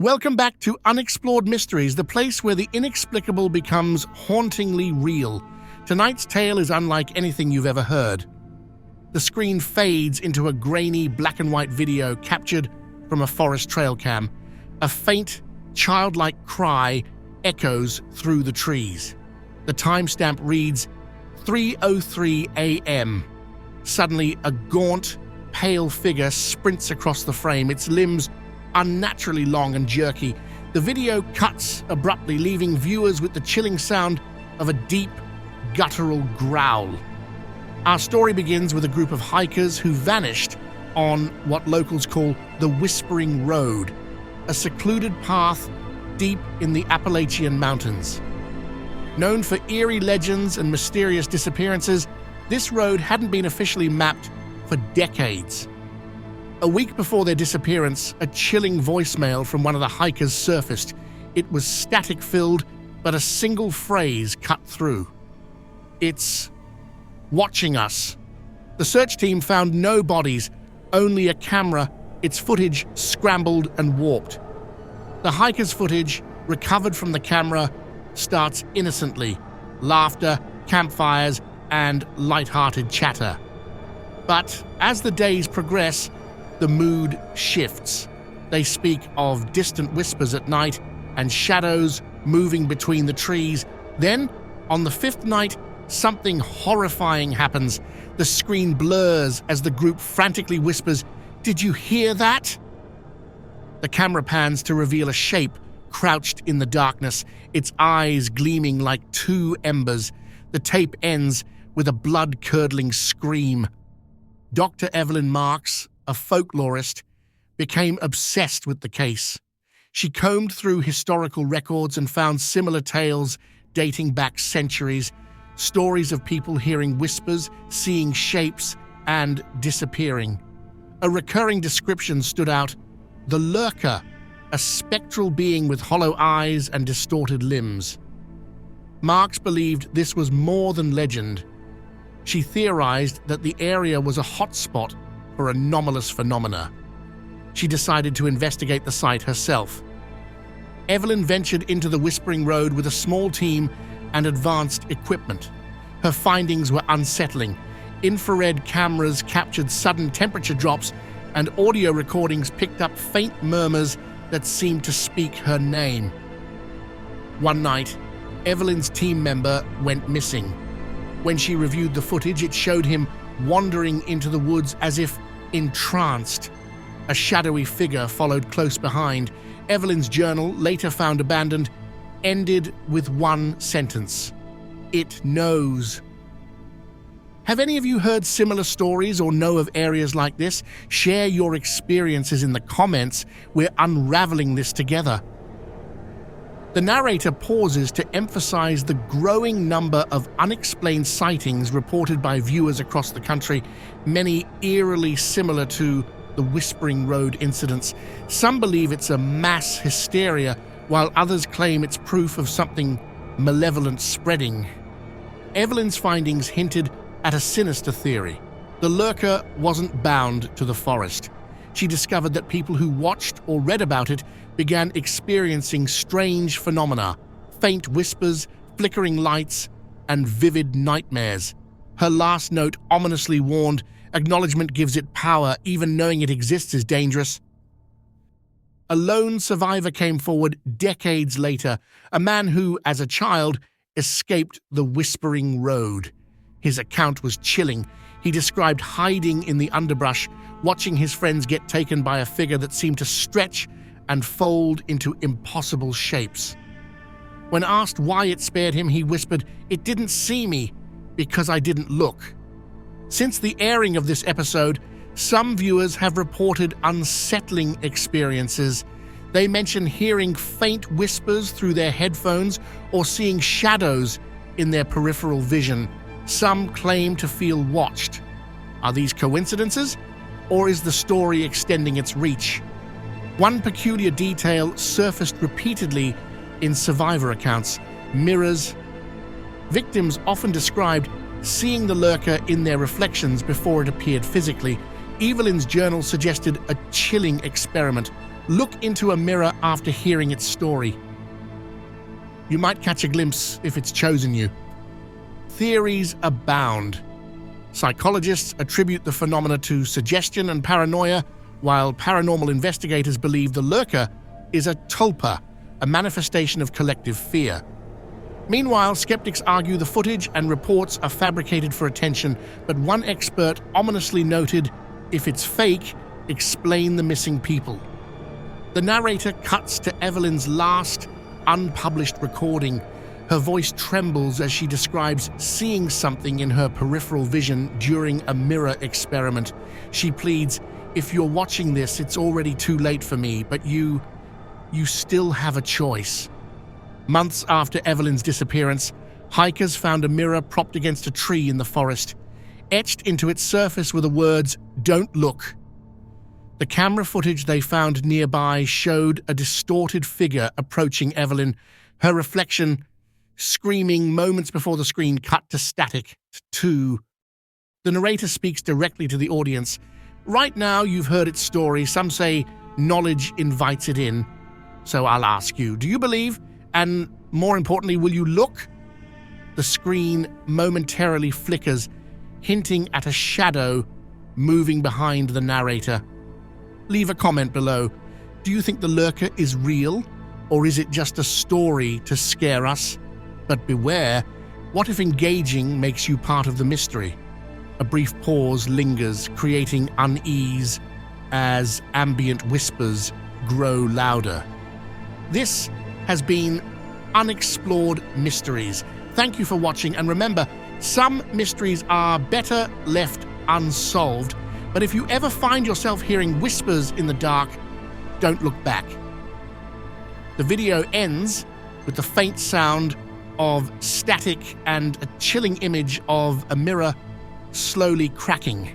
Welcome back to Unexplored Mysteries, the place where the inexplicable becomes hauntingly real. Tonight's tale is unlike anything you've ever heard. The screen fades into a grainy black-and-white video captured from a forest trail cam. A faint, childlike cry echoes through the trees. The timestamp reads 3:03 a.m. Suddenly, a gaunt, pale figure sprints across the frame, its limbs unnaturally long and jerky. The video cuts abruptly, leaving viewers with the chilling sound of a deep, guttural growl. Our story begins with a group of hikers who vanished on what locals call the Whispering Road, a secluded path deep in the Appalachian Mountains. Known for eerie legends and mysterious disappearances, this road hadn't been officially mapped for decades. A week before their disappearance, a chilling voicemail from one of the hikers surfaced. It was static-filled, but a single phrase cut through. "It's watching us." The search team found no bodies, only a camera, its footage scrambled and warped. The hiker's footage, recovered from the camera, starts innocently: laughter, campfires, and light-hearted chatter. But as the days progress, the mood shifts. They speak of distant whispers at night and shadows moving between the trees. Then, on the fifth night, something horrifying happens. The screen blurs as the group frantically whispers, "Did you hear that?" The camera pans to reveal a shape crouched in the darkness, its eyes gleaming like two embers. The tape ends with a blood-curdling scream. Dr. Evelyn Marks, a folklorist, became obsessed with the case. She combed through historical records and found similar tales dating back centuries, stories of people hearing whispers, seeing shapes, and disappearing. A recurring description stood out: the lurker, a spectral being with hollow eyes and distorted limbs. Marks believed this was more than legend. She theorized that the area was a hotspot for anomalous phenomena. She decided to investigate the site herself. Evelyn ventured into the Whispering Road with a small team and advanced equipment. Her findings were unsettling. Infrared cameras captured sudden temperature drops, and audio recordings picked up faint murmurs that seemed to speak her name. One night, Evelyn's team member went missing. When she reviewed the footage, it showed him wandering into the woods as if entranced. A shadowy figure followed close behind. Evelyn's journal, later found abandoned, ended with one sentence: "It knows." Have any of you heard similar stories or know of areas like this? Share your experiences in the comments. We're unraveling this together. The narrator pauses to emphasize the growing number of unexplained sightings reported by viewers across the country, many eerily similar to the Whispering Road incidents. Some believe it's a mass hysteria, while others claim it's proof of something malevolent spreading. Evelyn's findings hinted at a sinister theory. The lurker wasn't bound to the forest. She discovered that people who watched or read about it began experiencing strange phenomena: faint whispers, flickering lights, and vivid nightmares. Her last note ominously warned, "Acknowledgement gives it power, even knowing it exists is dangerous." A lone survivor came forward decades later, a man who, as a child, escaped the Whispering Road. His account was chilling. He described hiding in the underbrush, watching his friends get taken by a figure that seemed to stretch and fold into impossible shapes. When asked why it spared him, he whispered, "It didn't see me because I didn't look." Since the airing of this episode, some viewers have reported unsettling experiences. They mention hearing faint whispers through their headphones or seeing shadows in their peripheral vision. Some claim to feel watched. Are these coincidences, or is the story extending its reach? One peculiar detail surfaced repeatedly in survivor accounts: mirrors. Victims often described seeing the lurker in their reflections before it appeared physically. Evelyn's journal suggested a chilling experiment: Look into a mirror after hearing its story. You might catch a glimpse if it's chosen you. Theories abound. Psychologists attribute the phenomena to suggestion and paranoia, while paranormal investigators believe the lurker is a tulpa, a manifestation of collective fear. Meanwhile, skeptics argue the footage and reports are fabricated for attention, but one expert ominously noted, "If it's fake, explain the missing people." The narrator cuts to Evelyn's last, unpublished recording. Her voice trembles as she describes seeing something in her peripheral vision during a mirror experiment. She pleads, "If you're watching this, it's already too late for me, but you still have a choice." Months after Evelyn's disappearance, hikers found a mirror propped against a tree in the forest. Etched into its surface were the words, "Don't look." The camera footage they found nearby showed a distorted figure approaching Evelyn, her reflection screaming moments before the screen cut to static. 2. The narrator speaks directly to the audience. "Right now you've heard its story. Some say knowledge invites it in. So I'll ask you, do you believe? And more importantly, will you look?" The screen momentarily flickers, hinting at a shadow moving behind the narrator. Leave a comment below. Do you think the lurker is real, or is it just a story to scare us? But beware, what if engaging makes you part of the mystery? A brief pause lingers, creating unease as ambient whispers grow louder. This has been Unexplored Mysteries. Thank you for watching, and remember, some mysteries are better left unsolved, but if you ever find yourself hearing whispers in the dark, don't look back. The video ends with the faint sound of static and a chilling image of a mirror slowly cracking.